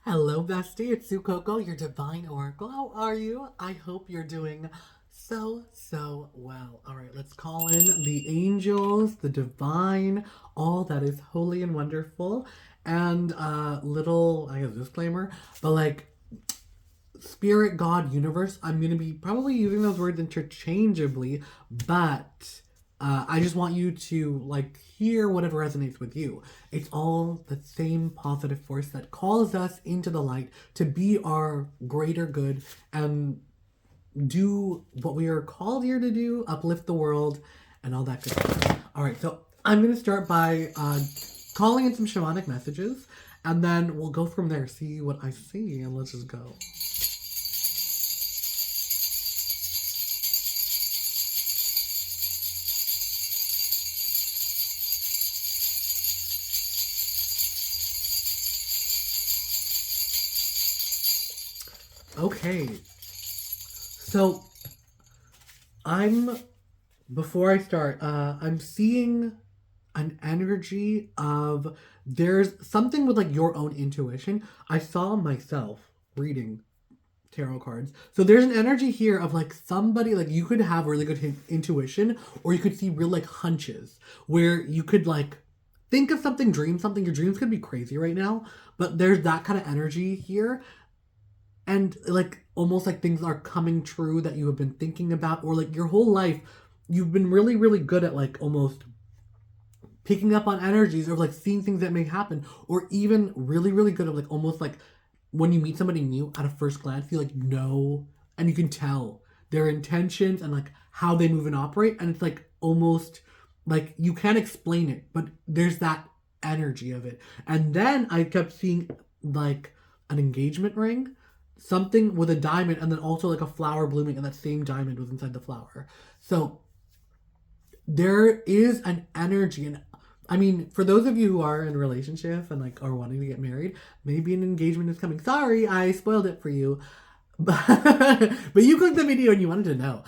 Hello, bestie. It's Sue Coco, your divine oracle. How are you? I hope you're doing so well. All right, let's call in the angels, the divine, all that is holy and wonderful. And little, I guess, disclaimer, but like spirit, God, universe, I'm going to be probably using those words interchangeably, but I just want you to like hear whatever resonates with you. It's all the same positive force that calls us into the light to be our greater good and do what we are called here to do, uplift the world, and all that good stuff. All right, so I'm going to start by calling in some shamanic messages, and then we'll go from there, see what I see, and let's just go. Okay, so I'm before I start, I'm seeing an energy of there's something with like your own intuition. I saw myself reading tarot cards. So there's an energy here of like somebody like you could have really good intuition or you could see real like hunches where you could like think of something, dream something. Your dreams could be crazy right now, but there's that kind of energy here and like almost like things are coming true that you have been thinking about or like your whole life you've been really good at like almost picking up on energies or like seeing things that may happen or even really good at like almost like when you meet somebody new at a first glance you like know and you can tell their intentions and like how they move and operate and it's like almost like you can't explain it but there's that energy of it and then I kept seeing like an engagement ring something with a diamond and then also like a flower blooming and that same diamond was inside the flower so there is an energy and I mean for those of you who are in a relationship and like are wanting to get married maybe an engagement is coming sorry I spoiled it for you but but you clicked the video and you wanted to know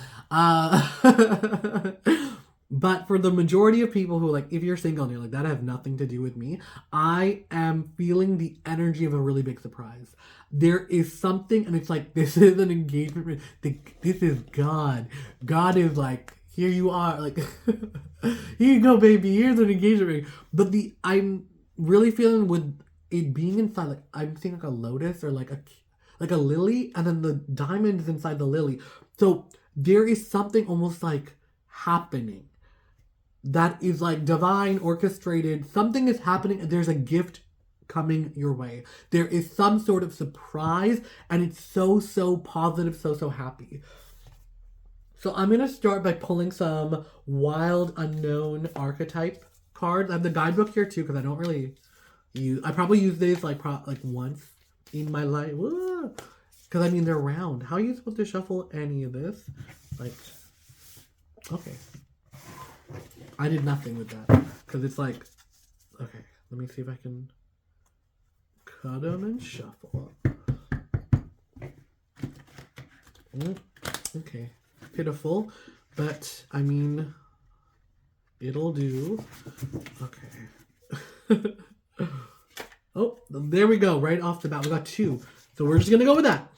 but for the majority of people who like if you're single and you're like that have nothing to do with me I am feeling the energy of a really big surprise there is something and it's like this is an engagement this is god is like here you are like here you go baby here's an engagement ring but the I'm really feeling with it being inside like I'm seeing like a lotus or like a lily and then the diamond is inside the lily so there is something almost like happening that is like divine orchestrated something is happening and there's a gift coming your way there is some sort of surprise and it's so positive so happy so I'm gonna start by pulling some wild unknown archetype cards I have the guidebook here too because I don't really use I probably use these like like once in my life because I mean they're round how are you supposed to shuffle any of this like okay I did nothing with that because it's like okay let me see if I can cut them and shuffle okay pitiful but I mean it'll do okay oh there we go right off the bat we got two so we're just gonna go with that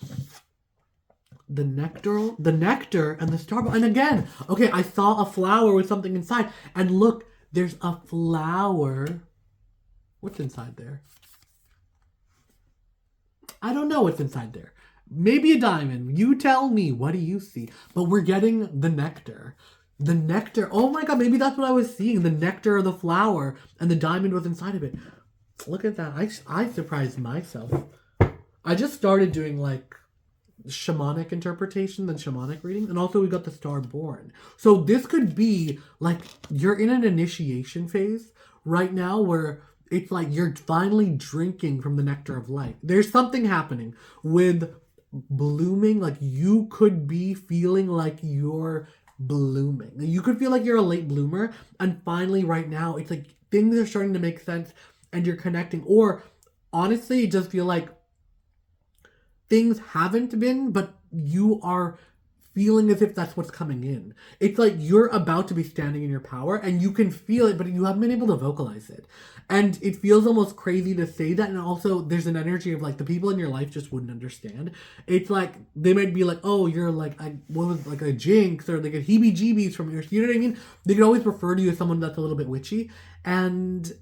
the nectar and the star and again okay I saw a flower with something inside and look there's a flower what's inside there I don't know what's inside there maybe a diamond you tell me what do you see but we're getting the nectar oh my god maybe that's what I was seeing the nectar of the flower and the diamond was inside of it look at that I surprised myself I just started doing like shamanic interpretation than shamanic reading and also we got the star born so this could be like you're in an initiation phase right now where it's like you're finally drinking from the nectar of life there's something happening with blooming like you could be feeling like you're blooming you could feel like you're a late bloomer and finally right now it's like things are starting to make sense and you're connecting or honestly just feel like things haven't been, but you are feeling as if that's what's coming in. It's like you're about to be standing in your power and you can feel it, but you haven't been able to vocalize it. And it feels almost crazy to say that. And also, there's an energy of like the people in your life just wouldn't understand. It's like they might be like, oh, you're like, what was like a jinx or like a heebie jeebies from your, you know what I mean? They could always refer to you as someone that's a little bit witchy. And,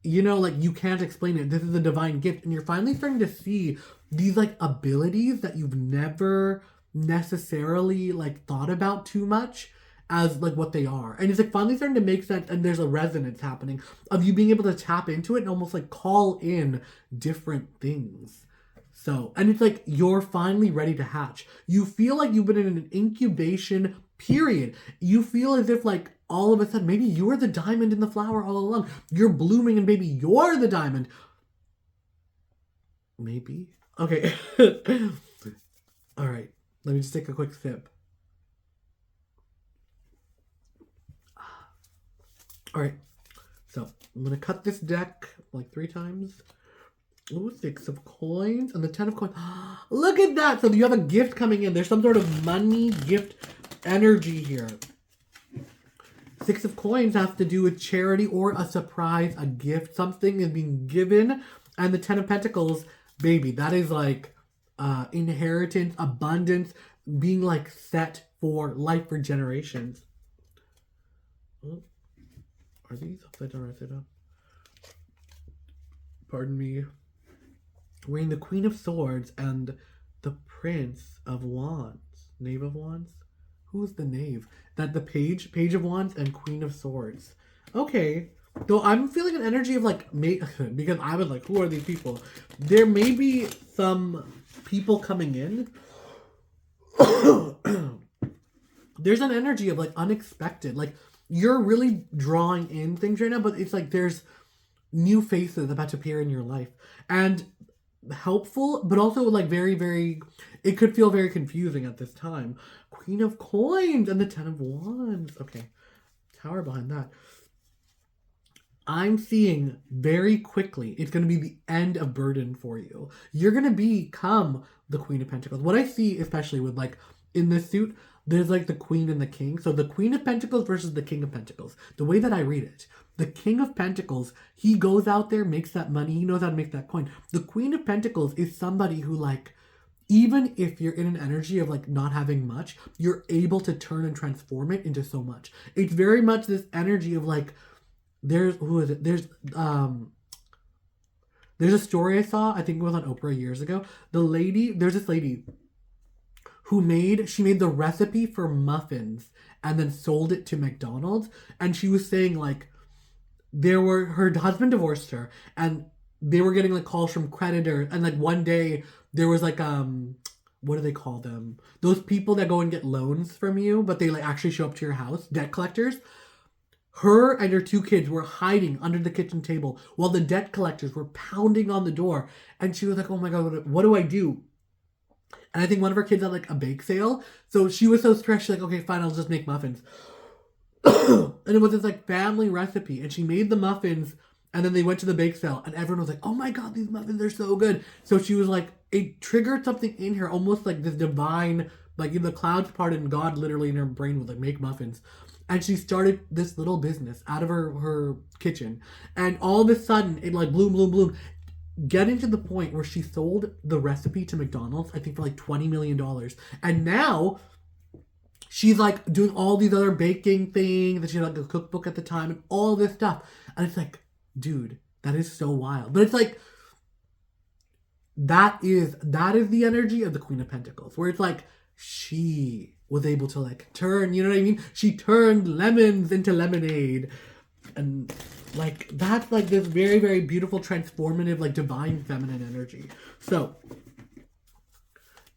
you know, like you can't explain it. This is a divine gift. And you're finally starting to see these like abilities that you've never necessarily like thought about too much as like what they are, and it's like finally starting to make sense, and there's a resonance happening of you being able to tap into it and almost like call in different things. So, and it's like you're finally ready to hatch. You feel like you've been in an incubation period. You feel as if like all of a sudden maybe you're the diamond in the flower all along. You're blooming and baby you're the diamond. Maybe. Okay. All right. Let me just take a quick sip. All right. So I'm going to cut this deck like 3 times. Ooh, 6 of coins and the 10 of coins. Look at that. So you have a gift coming in. There's some sort of money gift energy here. 6 of coins has to do with charity or a surprise, a gift. Something is being given. And the 10 of pentacles, baby, that is like inheritance, abundance, being like set for life for generations. Oh, are these upside down or upside down? Pardon me. We're in the Queen of Swords and the Prince of Wands. Knave of Wands? Who's the knave? That the Page of Wands and Queen of Swords. Okay. Though I'm feeling an energy of like, because I was like, who are these people? There may be some people coming in. There's an energy of like unexpected. Like you're really drawing in things right now, but it's like there's new faces about to appear in your life. And helpful, but also like very, very, it could feel very confusing at this time. Queen of Coins and the 10 of Wands. Okay. Tower behind that. I'm seeing very quickly it's going to be the end of burden for you. You're going to become the Queen of Pentacles. What I see, especially with like in this suit, there's like the Queen and the King. So the Queen of Pentacles versus the King of Pentacles. The way that I read it, the King of Pentacles, he goes out there, makes that money. He knows how to make that coin. The Queen of Pentacles is somebody who like, even if you're in an energy of like not having much, you're able to turn and transform it into so much. It's very much this energy of like, there's a story I saw, I think it was on Oprah years ago. There's this lady who made the recipe for muffins and then sold it to McDonald's. And she was saying like, her husband divorced her and they were getting like calls from creditors. And like one day there was like, what do they call them? Those people that go and get loans from you, but they like actually show up to your house, debt collectors. Her and her 2 kids were hiding under the kitchen table while the debt collectors were pounding on the door. And she was like, oh my God, what do I do? And I think one of her kids had like a bake sale. So she was so stressed. She's like, okay, fine, I'll just make muffins. And it was this like family recipe. And she made the muffins and then they went to the bake sale and everyone was like, oh my God, these muffins are so good. So she was like, it triggered something in her, almost like this divine, like in the clouds part and God literally in her brain was like, make muffins. And she started this little business out of her kitchen. And all of a sudden, it like bloom. Getting to the point where she sold the recipe to McDonald's, I think for like $20 million. And now she's like doing all these other baking things. And she had like a cookbook at the time and all this stuff. And it's like, dude, that is so wild. But it's like, that is the energy of the Queen of Pentacles. Where it's like, she was able to like turn, you know what I mean? She turned lemons into lemonade. And like, that's like this very, very beautiful, transformative, like divine feminine energy. So,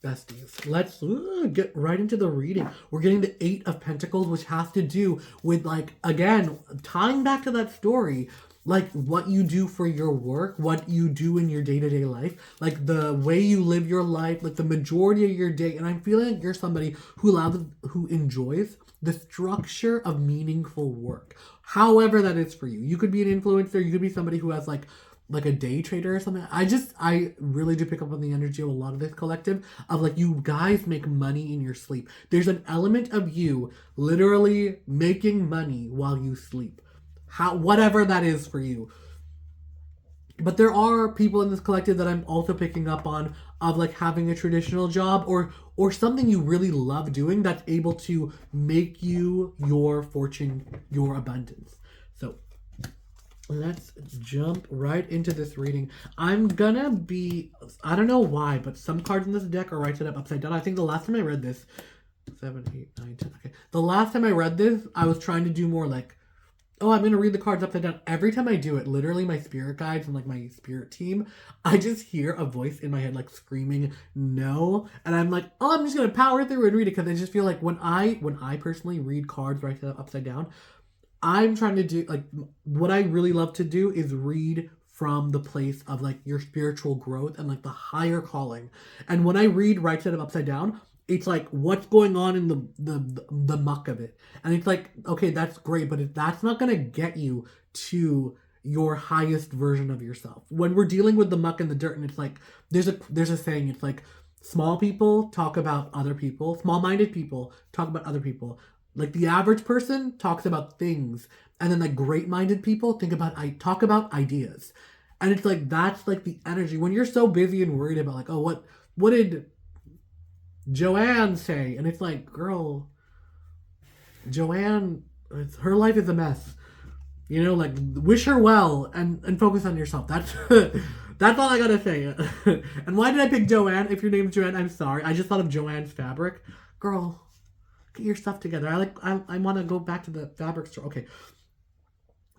besties, let's get right into the reading. We're getting the 8 of Pentacles, which has to do with like, again, tying back to that story, like what you do for your work, what you do in your day-to-day life, like the way you live your life, like the majority of your day. And I'm feeling like you're somebody who enjoys the structure of meaningful work. However that is for you. You could be an influencer, you could be somebody who has like like a day trader or something. I really do pick up on the energy of a lot of this collective of like you guys make money in your sleep. There's an element of you literally making money while you sleep. How whatever that is for you. But there are people in this collective that I'm also picking up on of like having a traditional job or something you really love doing that's able to make you your fortune, your abundance. So let's jump right into this reading. I don't know why, but some cards in this deck are right side up, upside down. I think the last time I read this, 7, 8, 9, 10. Okay. The last time I read this, I was trying to do more like, oh, I'm going to read the cards upside down. Every time I do it, literally my spirit guides and like my spirit team, I just hear a voice in my head like screaming no. And I'm like, oh, I'm just going to power through and read it because I just feel like when I personally read cards right side up, upside down, I'm trying to do like what I really love to do is read from the place of like your spiritual growth and like the higher calling. And when I read right side up upside down, it's like what's going on in the muck of it. And it's like, okay, that's great, but that's not gonna get you to your highest version of yourself. When we're dealing with the muck and the dirt, and it's like there's a saying, it's like small people talk about other people, small-minded people talk about other people. Like the average person talks about things, and then like great-minded people talk about ideas. And it's like that's like the energy when you're so busy and worried about like, oh, what did Joanne say? And it's like, girl, Joanne, her life is a mess. You know, like wish her well and focus on yourself. That's that's all I gotta say. And why did I pick Joanne? If your name's Joanne, I'm sorry. I just thought of Joanne's fabric. Girl, get your stuff together. I want to go back to the fabric store. Okay.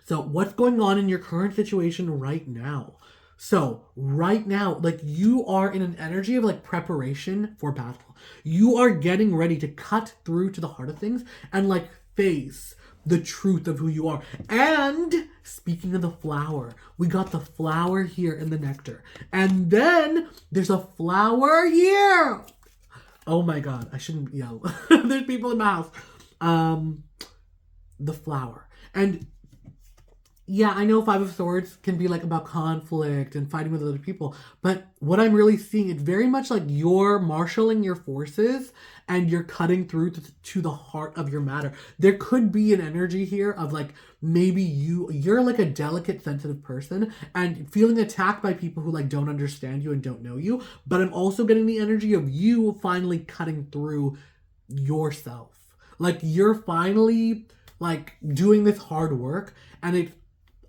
So what's going on in your current situation right now? So right now, like you are in an energy of like preparation for battle. You are getting ready to cut through to the heart of things and like face the truth of who you are. And speaking of the flower, we got the flower here in the nectar. And then there's a flower here. Oh my God, I shouldn't yell. There's people in my house. The flower. And yeah, I know Five of Swords can be like about conflict and fighting with other people, but what I'm really seeing, it's very much like you're marshaling your forces and you're cutting through to the heart of your matter. There could be an energy here of like maybe you're like a delicate, sensitive person and feeling attacked by people who like don't understand you and don't know you, but I'm also getting the energy of you finally cutting through yourself. Like you're finally like doing this hard work and it's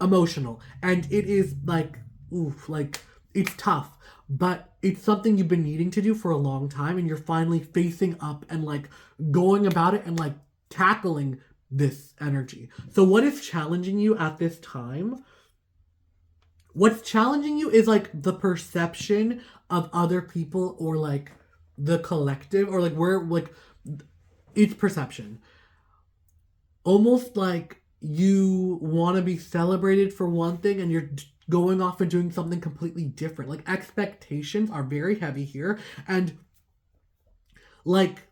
emotional and it is like oof, like it's tough, but it's something you've been needing to do for a long time and you're finally facing up and like going about it and like tackling this energy. So what is challenging you at this time? What's challenging you is like the perception of other people or like the collective or like where like it's perception. Almost like you want to be celebrated for one thing and you're going off and doing something completely different. Like expectations are very heavy here and like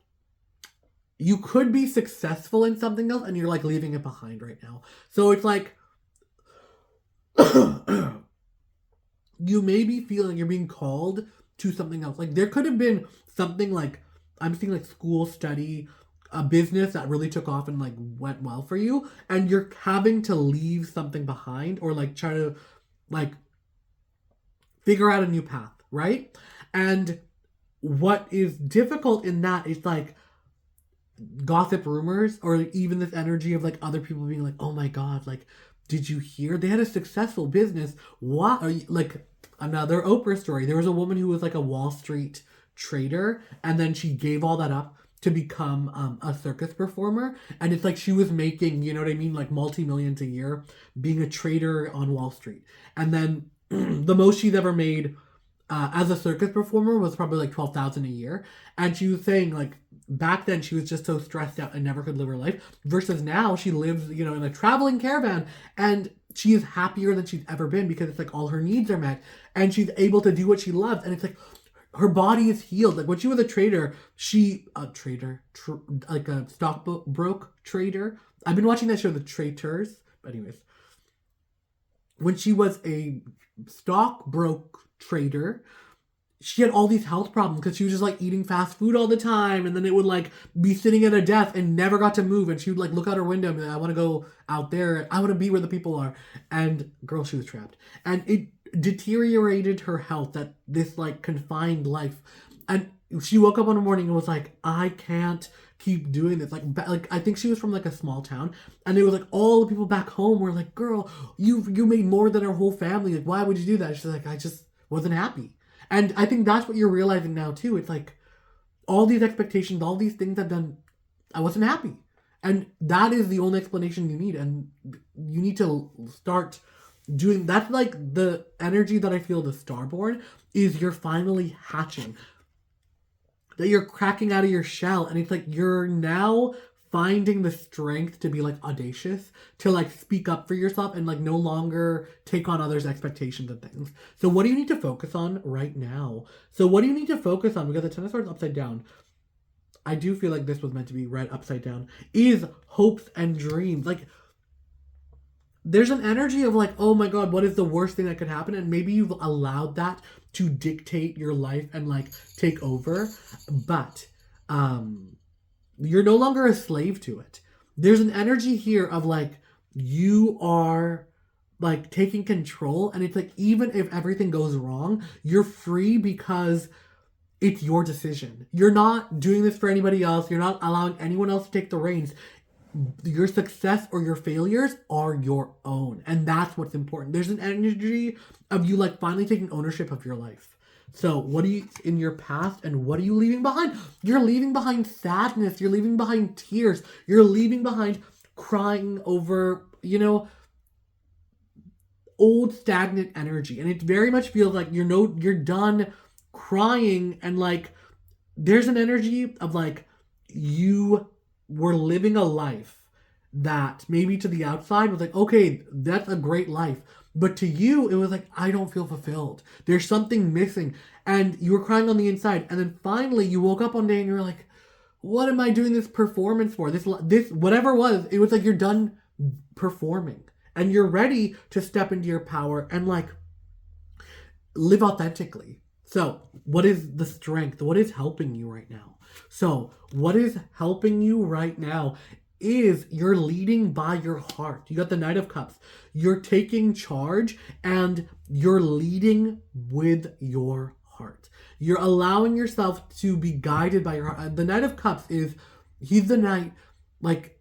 you could be successful in something else and you're like leaving it behind right now. So it's like you may be feeling you're being called to something else. Like there could have been something like I'm seeing like school, study, a business that really took off and like went well for you and you're having to leave something behind or like try to like figure out a new path, right? And what is difficult in that is like gossip rumors or even this energy of like other people being like, oh my God, like did you hear they had a successful business? What are you like another Oprah story? There was a woman who was like a Wall Street trader and then she gave all that up to become a circus performer. And it's like she was making, you know what I mean, like multi-millions a year being a trader on Wall Street. And then the most she's ever made as a circus performer was probably like $12,000 a year. And she was saying like back then she was just so stressed out and never could live her life versus now she lives, you know, in a traveling caravan and she is happier than she's ever been because it's like all her needs are met and she's able to do what she loves. And it's like, her body is healed. Like when she was a trader, like a stockbroker trader. I've been watching that show, The Traitors. But anyways, when she was a stockbroke trader, she had all these health problems because she was just like eating fast food all the time, and then it would like be sitting at a desk and never got to move, and she would like look out her window and be like, I want to go out there, I want to be where the people are. And girl, she was trapped, and it deteriorated her health, that this like confined life. And she woke up one morning and was like, I can't keep doing this. Like I think she was from like a small town, and it was like all the people back home were like, girl, you made more than our whole family, like why would you do that? She's like, I just wasn't happy. And I think that's what you're realizing now too. It's like all these expectations, all these things I've done, I wasn't happy. And that is the only explanation you need. And you need to start doing, that's like the energy that I feel the Starborn is, you're finally hatching. That you're cracking out of your shell, and it's like you're now finding the strength to be like audacious, to like speak up for yourself and like no longer take on others' expectations and things. So what do you need to focus on right now? So what do you need to focus on? Because the Ten of Swords upside down, I do feel like this was meant to be read upside down, is hopes and dreams. Like there's an energy of like, oh my god, what is the worst thing that could happen? And maybe you've allowed that to dictate your life and like take over. But you're no longer a slave to it. There's an energy here of like, you are like taking control, and it's like, even if everything goes wrong, you're free because it's your decision. You're not doing this for anybody else. You're not allowing anyone else to take the reins. Your success or your failures are your own, and that's what's important. There's an energy of you like finally taking ownership of your life. So what are you in your past, and what are you leaving behind? You're leaving behind sadness. You're leaving behind tears. You're leaving behind crying over, old stagnant energy. And it very much feels like you're done crying, and like there's an energy of like you were living a life that maybe to the outside was like, okay, that's a great life. But to you, it was like, I don't feel fulfilled. There's something missing. And you were crying on the inside. And then finally you woke up one day and you were like, what am I doing this performance for? This whatever it was like you're done performing. And you're ready to step into your power and like live authentically. So what is the strength? What is helping you right now? So what is helping you right now is you're leading by your heart. You got the Knight of Cups. You're taking charge and you're leading with your heart. You're allowing yourself to be guided by your heart. The Knight of Cups he's the knight, like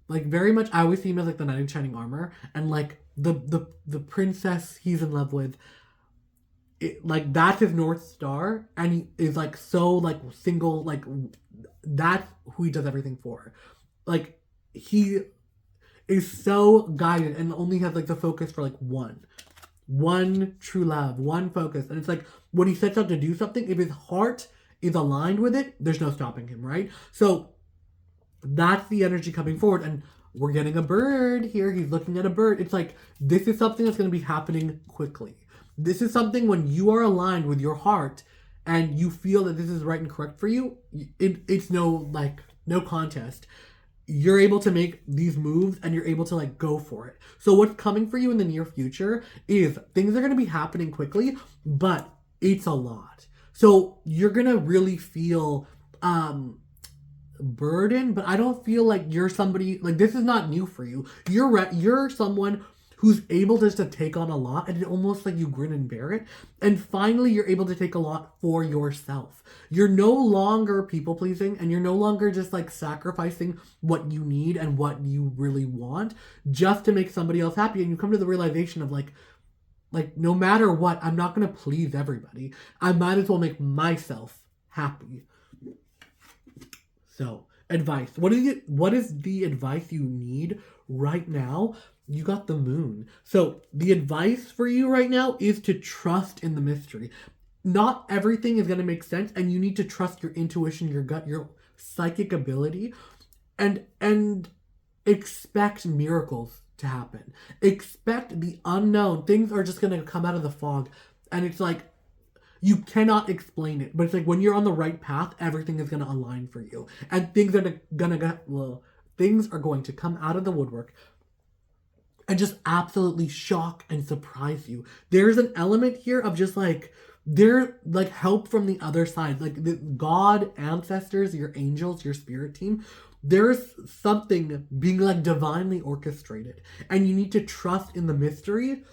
very much, I always see him as like the knight in shining armor, and like the princess he's in love with, like that's his North Star, and he is like so like single, like that's who he does everything for. Like he is so guided and only has like the focus for like one true love, one focus. And it's like when he sets out to do something, if his heart is aligned with it, there's no stopping him, right? So that's the energy coming forward. And we're getting a bird here. He's looking at a bird. It's like, this is something that's going to be happening quickly. This is something when you are aligned with your heart and you feel that this is right and correct for you, it's no contest. You're able to make these moves and you're able to like go for it. So what's coming for you in the near future is things are going to be happening quickly, but it's a lot. So you're going to really feel burdened, but I don't feel like you're somebody, like this is not new for you. You're someone who's able just to take on a lot, and it almost like you grin and bear it. And finally, you're able to take a lot for yourself. You're no longer people pleasing, and you're no longer just like sacrificing what you need and what you really want just to make somebody else happy. And you come to the realization of like no matter what, I'm not going to please everybody. I might as well make myself happy. So, advice. What is the advice you need right now? You got the moon. So the advice for you right now is to trust in the mystery. Not everything is going to make sense, and you need to trust your intuition, your gut, your psychic ability, and expect miracles to happen. Expect the unknown. Things are just going to come out of the fog, and it's like you cannot explain it, but it's like when you're on the right path, everything is going to align for you, and things are going to come out of the woodwork. and just absolutely shock and surprise you. There's an element here of just like, there like help from the other side, like the God, ancestors, your angels, your spirit team. There's something being like divinely orchestrated, and you need to trust in the mystery.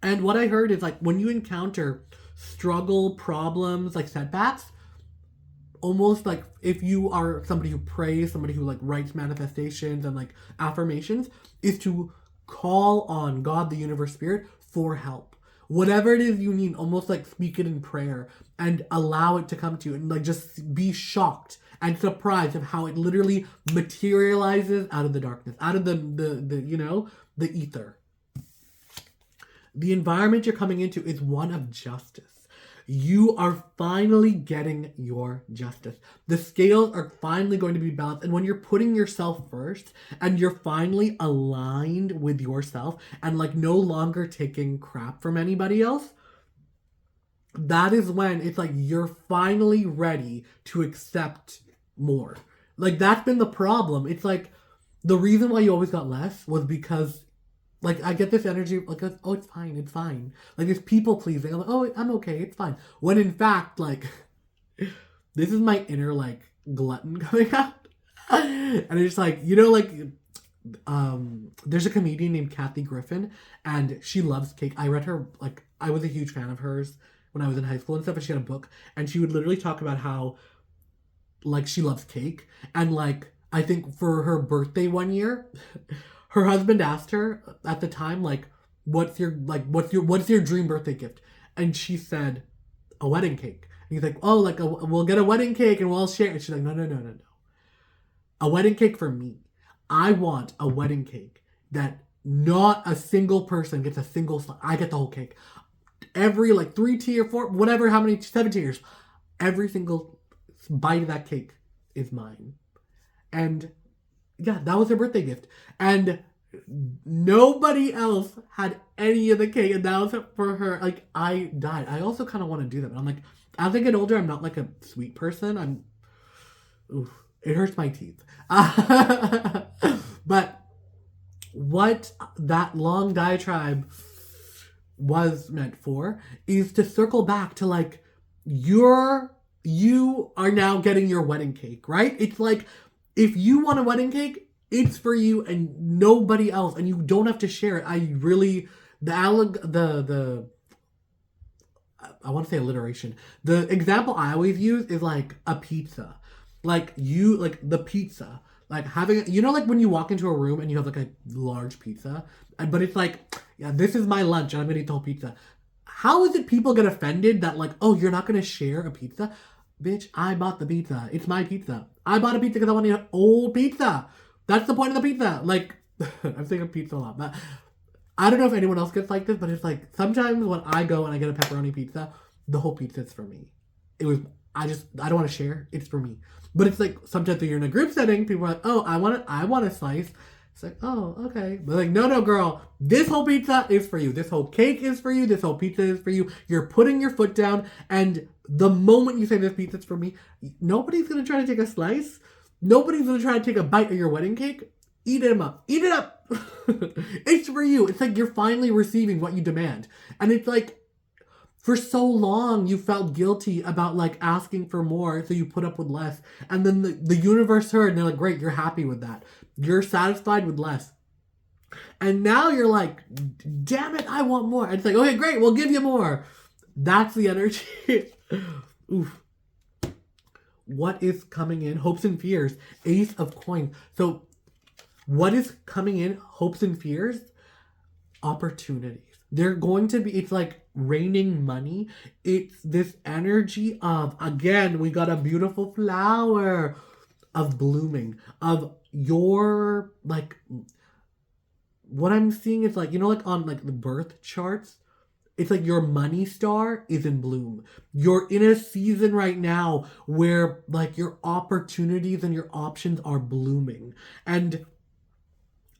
And what I heard is like when you encounter struggle, problems, like setbacks, almost like if you are somebody who prays, somebody who like writes manifestations and like affirmations, is to call on God, the universe, spirit for help. Whatever it is you need, almost like speak it in prayer and allow it to come to you, and like just be shocked and surprised of how it literally materializes out of the darkness, out of the you know, the ether. The environment you're coming into is one of justice. You are finally getting your justice. The scales are finally going to be balanced. And when you're putting yourself first and you're finally aligned with yourself and like no longer taking crap from anybody else, that is when it's like you're finally ready to accept more. Like that's been the problem. It's like the reason why you always got less was because like, I get this energy, like, oh, it's fine, it's fine. Like, this people pleasing. I'm like, oh, I'm okay, it's fine. When in fact, like, this is my inner, like, glutton coming out. And it's like, you know, like, there's a comedian named Kathy Griffin, and she loves cake. I read her, like, I was a huge fan of hers when I was in high school and stuff, and she had a book, and she would literally talk about how, like, she loves cake. And, like, I think for her birthday one year... Her husband asked her at the time, like, what's your dream birthday gift? And she said, a wedding cake. And he's like, oh, like, we'll get a wedding cake and we'll all share. And she's like, no. A wedding cake for me. I want a wedding cake that not a single person gets a single slice. I get the whole cake. Every, like, 3 tier, 4, whatever, how many, 7 tiers. Every single bite of that cake is mine. And... yeah, that was her birthday gift. And nobody else had any of the cake. And that was for her. Like, I died. I also kind of want to do that. But I'm like, as I get older, I'm not like a sweet person. It hurts my teeth. But what that long diatribe was meant for is to circle back to like, you are now getting your wedding cake, right? It's like, if you want a wedding cake, it's for you and nobody else, and you don't have to share it. I want to say alliteration. The example I always use is like a pizza. Like the pizza. Like having, you know, like when you walk into a room and you have like a large pizza, but it's like, yeah, this is my lunch and I'm going to eat the whole pizza. How is it people get offended that like, oh, you're not going to share a pizza? Bitch, I bought the pizza. It's my pizza. I bought a pizza because I want to eat an old pizza. That's the point of the pizza. Like, I'm saying pizza a lot, but I don't know if anyone else gets like this, but it's like, sometimes when I go and I get a pepperoni pizza, the whole pizza is for me. I don't want to share. It's for me. But it's like, sometimes when you're in a group setting, people are like, oh, I want a slice. It's like, oh, okay. But like, no, girl. This whole pizza is for you. This whole cake is for you. This whole pizza is for you. You're putting your foot down. And the moment you say this pizza's for me, nobody's going to try to take a slice. Nobody's going to try to take a bite of your wedding cake. Eat it up. Eat it up. It's for you. It's like you're finally receiving what you demand. And it's like, for so long, you felt guilty about like asking for more, so you put up with less. And then the universe heard, and they're like, great, you're happy with that. You're satisfied with less. And now you're like, damn it, I want more. And it's like, okay, great, we'll give you more. That's the energy. Oof. What is coming in? Hopes and fears. Ace of coins. So what is coming in? Hopes and fears? Opportunities. They're going to be, it's like raining money. It's this energy of, again, we got a beautiful flower of blooming, of your, like, what I'm seeing is like, you know, like on like the birth charts, it's like your money star is in bloom. You're in a season right now where like your opportunities and your options are blooming. And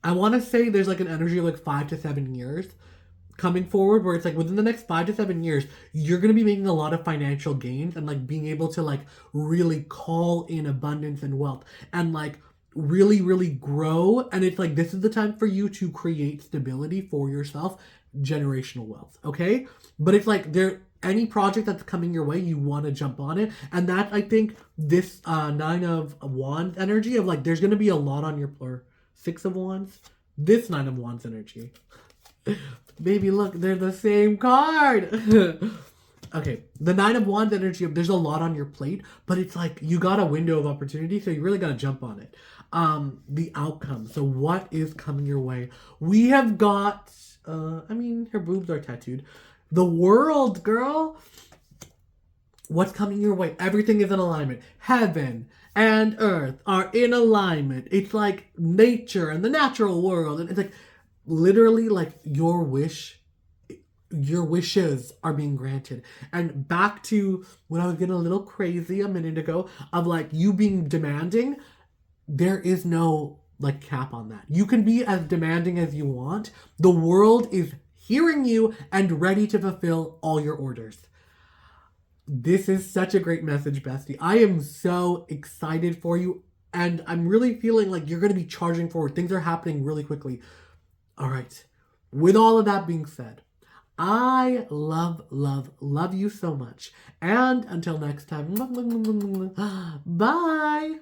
I want to say there's like an energy of like 5 to 7 years coming forward where it's like within the next 5 to 7 years, you're going to be making a lot of financial gains and like being able to like really call in abundance and wealth. And like really, really grow. And it's like, this is the time for you to create stability for yourself, generational wealth. Okay. But it's like any project that's coming your way, you want to jump on it. And that, I think, this Nine of Wands energy of like, there's going to be a lot on your, or Six of Wands, this Nine of Wands energy. Baby, look, they're the same card. Okay, the Nine of Wands energy, there's a lot on your plate, but it's like you got a window of opportunity, so you really got to jump on it. The outcome. So what is coming your way? We have got, her boobs are tattooed. The World, girl. What's coming your way? Everything is in alignment. Heaven and earth are in alignment. It's like nature and the natural world. And it's like literally like your wishes are being granted. And back to when I was getting a little crazy a minute ago of like you being demanding, there is no like cap on that. You can be as demanding as you want. The world is hearing you and ready to fulfill all your orders. This is such a great message, bestie. I am so excited for you, and I'm really feeling like you're going to be charging forward. Things are happening really quickly. All right. With all of that being said, I love you so much. And until next time, bye.